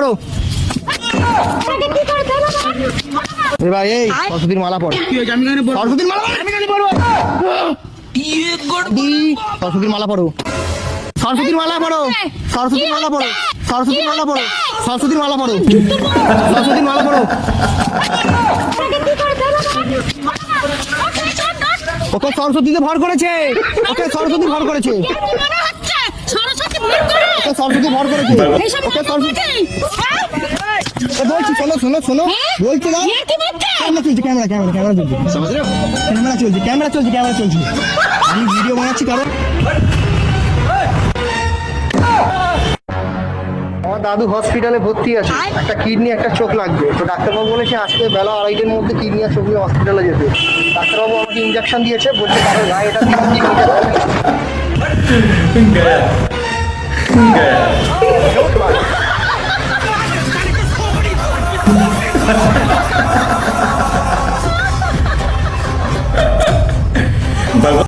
পড়ো। ভাই এই সরস্বতীর মালা পড়ো। সরস্বতীর মালা সরস্বতীর মালা পড়ো। সরস্বতীর মালা পড়ো। সরস্বতীর মালা পড়ো। সরস্বতীর মালা পড়ো। সরস্বতীর মালা পড়ো। সরস্বতীর মালা পড়ো। ওকে সরস্বতীতে ভর করেছে। ওকে সরস্বতী ভর করেছে। ওকে সরস্বতী ভর করেছে। ওকে সরস্বতী বলছি শোনো শোনো শোনো বলছি না ক্যামেরা চলছে ক্যামেরা ক্যামেরা ক্যামেরা চলছে ক্যামেরা চলছে ক্যামেরা চলছে ক্যামেরা চলছে আমি ভিডিও বানাচ্ছি কারণ আমার দাদু হসপিটালে ভর্তি আছে একটা কিডনি একটা চোখ লাগবে তো ডাক্তারবাবু বলেছে আজকে বেলা 2:30টার মধ্যে কিডনি আর চোখ নিয়ে হসপিটালে যেতে ডাক্তারবাবু আমাকে ইঞ্জেকশন দিয়েছে বলছে কারো গায়ে এটা Bye.